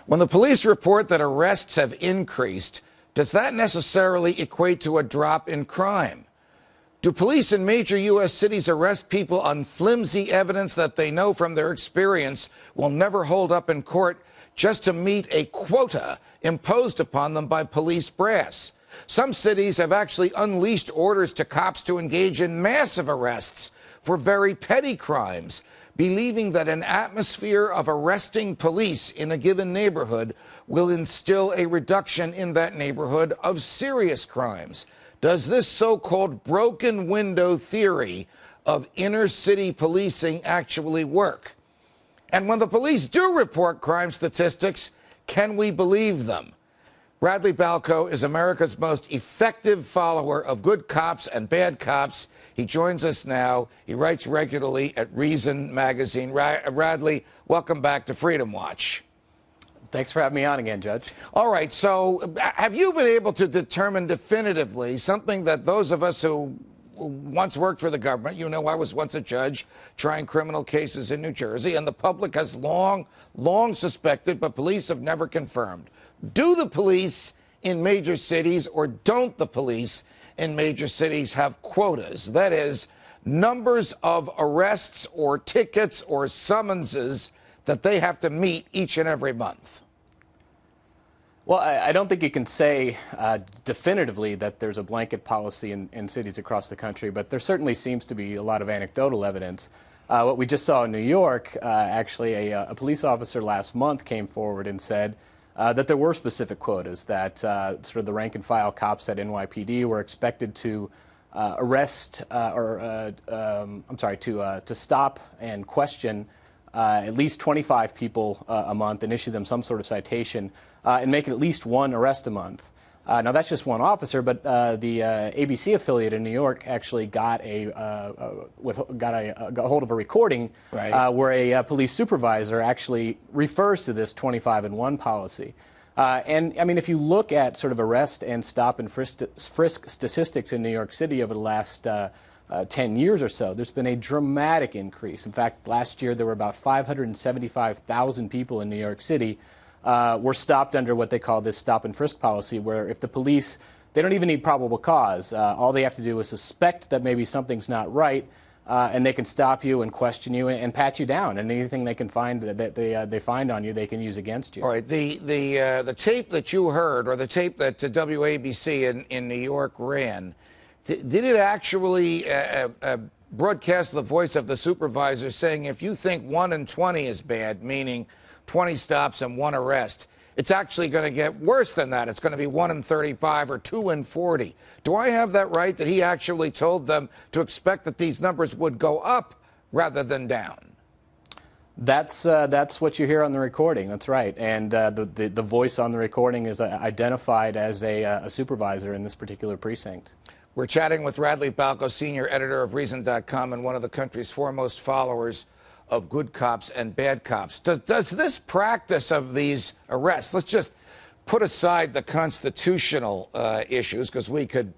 When the police report that arrests have increased, does that necessarily equate to a drop in crime? Do police in major U.S. cities arrest people on flimsy evidence that they know from their experience will never hold up in court just to meet a quota imposed upon them by police brass? Some cities have actually unleashed orders to cops to engage in massive arrests for very petty crimes, believing that an atmosphere of arresting police in a given neighborhood will instill a reduction in that neighborhood of serious crimes. Does this so-called broken window theory of inner city policing actually work? And when the police do report crime statistics, can we believe them? Bradley Balco is America's most effective follower of good cops and bad cops. He joins us now. He writes regularly at Reason magazine. Bradley, welcome back to Freedom Watch. Thanks for having me on again, Judge. All right. So have you been able to determine definitively something that those of us who once worked for the government, you know, I was once a judge trying criminal cases in New Jersey, and the public has long suspected, but police have never confirmed. Do the police in major cities, or don't the police in major cities, have quotas? That is, numbers of arrests or tickets or summonses that they have to meet each and every month? Well, I don't think you can say definitively that there's a blanket policy in cities across the country, but there certainly seems to be a lot of anecdotal evidence. What we just saw in New York, actually, a police officer last month came forward and said that there were specific quotas, that sort of the rank and file cops at NYPD were expected to arrest to stop and question at least 25 people a month and issue them some sort of citation and make it at least one arrest a month. Now, that's just one officer, but the ABC affiliate in New York actually got a hold of a recording where a police supervisor actually refers to this 25 and 1 policy. And I mean, if you look at sort of arrest and stop and frisk statistics in New York City over the last 10 years or so, there's been a dramatic increase. In fact, last year there were about 575,000 people in New York City were stopped under what they call this stop and frisk policy, where if the police, they don't even need probable cause. All they have to do is suspect that maybe something's not right, and they can stop you and question you and pat you down. And anything they can find that they find on you, they can use against you. All right. The tape that you heard, or the tape that WABC in New York ran, did it actually broadcast the voice of the supervisor saying, if you think 1 in 20 is bad, meaning 20 stops and 1 arrest, it's actually going to get worse than that? It's going to be 1 in 35 or 2 in 40. Do I have that right, that he actually told them to expect that these numbers would go up rather than down? That's what you hear on the recording. That's right. And the voice on the recording is identified as a supervisor in this particular precinct. We're chatting with Bradley Balco, senior editor of Reason.com and one of the country's foremost followers of good cops and bad cops. Does this practice of these arrests, let's just put aside the constitutional issues, because we could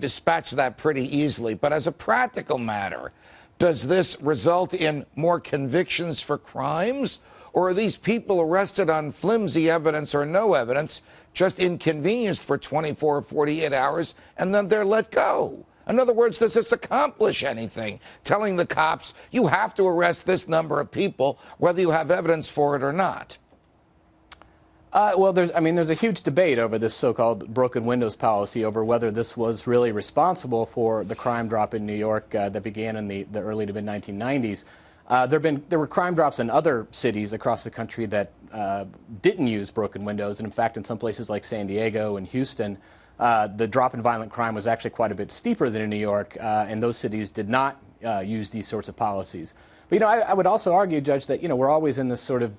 dispatch that pretty easily, but as a practical matter, does this result in more convictions for crimes? Or are these people arrested on flimsy evidence or no evidence, just inconvenienced for 24 or 48 hours, and then they're let go? In other words, does this accomplish anything, telling the cops you have to arrest this number of people, whether you have evidence for it or not? Well, there's a huge debate over this so-called broken windows policy, over whether this was really responsible for the crime drop in New York that began in the early to mid-1990s. There were crime drops in other cities across the country that didn't use broken windows, and in fact, in some places like San Diego and Houston, the drop in violent crime was actually quite a bit steeper than in New York, and those cities did not use these sorts of policies. But, I would also argue, Judge, that, we're always in this sort of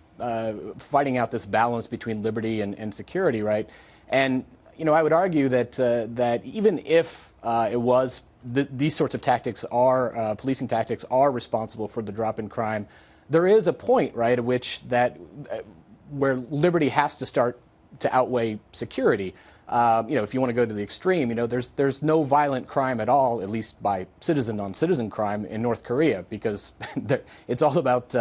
fighting out this balance between liberty and security, right? And, I would argue that that even if it was these sorts of tactics are policing tactics are responsible for the drop in crime, there is a point, right, at which where liberty has to start to outweigh security. If you want to go to the extreme, there's no violent crime at all, at least by citizen-on-citizen crime in North Korea, because it's all about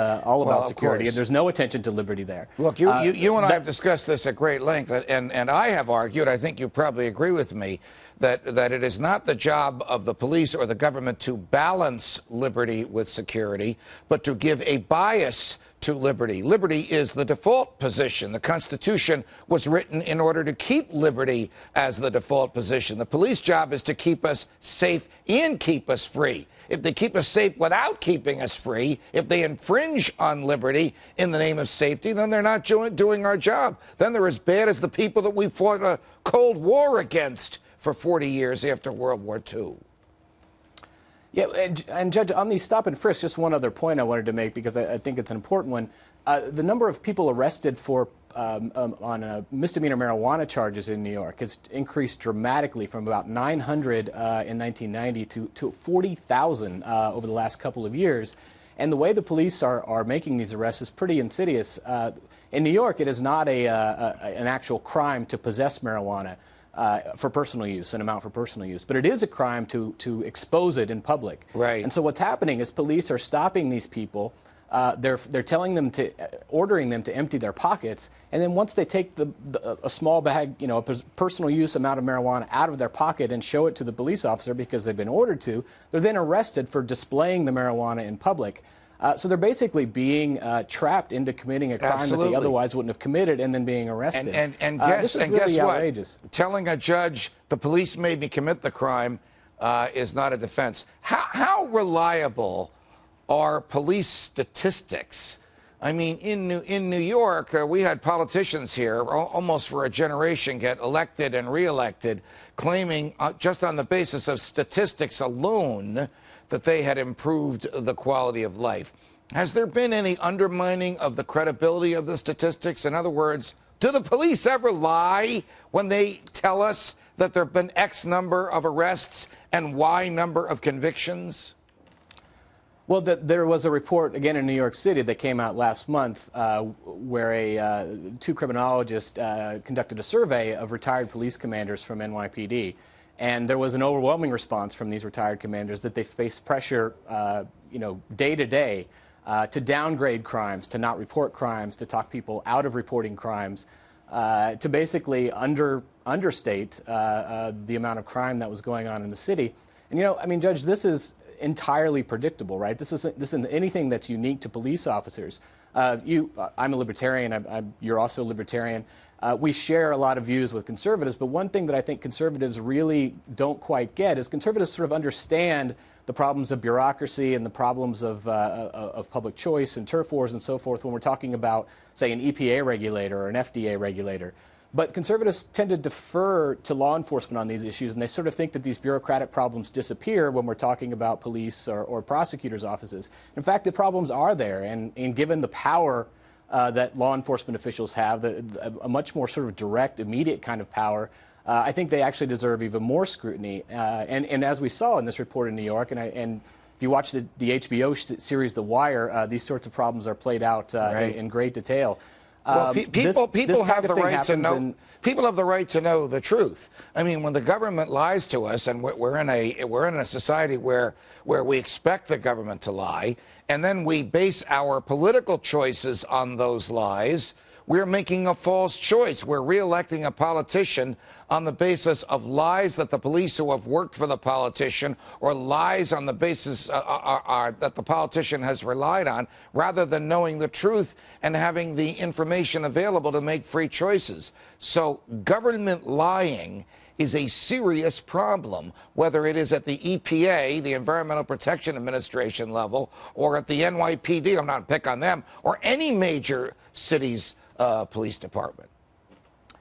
security, and there's no attention to liberty there. Look, you and I have discussed this at great length, and I have argued, I think you probably agree with me, that it is not the job of the police or the government to balance liberty with security, but to give a bias to liberty. Liberty is the default position. The Constitution was written in order to keep liberty as the default position. The police job is to keep us safe and keep us free. If they keep us safe without keeping us free, if they infringe on liberty in the name of safety, then they're not doing our job. Then they're as bad as the people that we fought a Cold War against for 40 years after World War II. Yeah, and Judge, on these stop and frisk, just one other point I wanted to make, because I think it's an important one. The number of people arrested for on misdemeanor marijuana charges in New York has increased dramatically from about 900 in 1990 to 40,000 over the last couple of years. And the way the police are making these arrests is pretty insidious. In New York, it is not an actual crime to possess marijuana for personal use, an amount for personal use, but it is a crime to expose it in public. Right. And so what's happening is police are stopping these people. They're telling them ordering them to empty their pockets, and then once they take a small bag, a personal use amount of marijuana out of their pocket and show it to the police officer because they've been ordered to, they're then arrested for displaying the marijuana in public. So they're basically being trapped into committing a crime that they otherwise wouldn't have committed, and then being arrested. And guess outrageous. What? Telling a judge the police made me commit the crime is not a defense. How reliable are police statistics? I mean, in New York, we had politicians here almost for a generation get elected and reelected, claiming just on the basis of statistics alone that they had improved the quality of life. Has there been any undermining of the credibility of the statistics? In other words, do the police ever lie when they tell us that there have been X number of arrests and Y number of convictions? Well, there was a report, again, in New York City that came out last month where two criminologists conducted a survey of retired police commanders from NYPD. And there was an overwhelming response from these retired commanders that they face pressure, day to day to downgrade crimes, to not report crimes, to talk people out of reporting crimes, to basically understate the amount of crime that was going on in the city. And, Judge, this is entirely predictable, right? This isn't anything that's unique to police officers. I'm a libertarian. You're also a libertarian. We share a lot of views with conservatives, but one thing that I think conservatives really don't quite get is conservatives sort of understand the problems of bureaucracy and the problems of public choice and turf wars and so forth when we're talking about, say, an EPA regulator or an FDA regulator. But conservatives tend to defer to law enforcement on these issues, and they sort of think that these bureaucratic problems disappear when we're talking about police or prosecutors' offices. In fact, the problems are there, and given the power that law enforcement officials have, a much more sort of direct, immediate kind of power, I think they actually deserve even more scrutiny. And as we saw in this report in New York, and if you watch the HBO series The Wire, these sorts of problems are played out in great detail. Well, people have the right to know. People have the right to know the truth. I mean, when the government lies to us, and we're in a society where we expect the government to lie, and then we base our political choices on those lies, we're making a false choice. We're reelecting a politician on the basis of lies that the police who have worked for the politician, or lies on the basis that the politician has relied on, rather than knowing the truth and having the information available to make free choices. So government lying is a serious problem, whether it is at the EPA, the Environmental Protection Administration level, or at the NYPD, I'm not pick on them, or any major city's police department.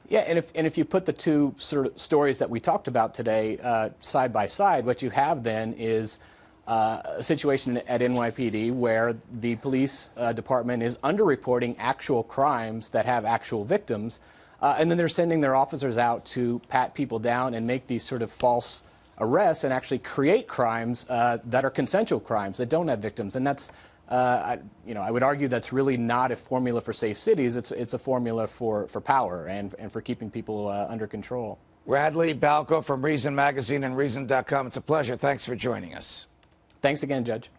Yeah, and if you put the two sort of stories that we talked about today side by side, what you have then is a situation at NYPD where the police department is underreporting actual crimes that have actual victims, and then they're sending their officers out to pat people down and make these sort of false arrests and actually create crimes that are consensual crimes that don't have victims, and that's I would argue that's really not a formula for safe cities. It's a formula for power and for keeping people under control. Radley Balko from Reason Magazine and Reason.com. It's a pleasure. Thanks for joining us. Thanks again, Judge.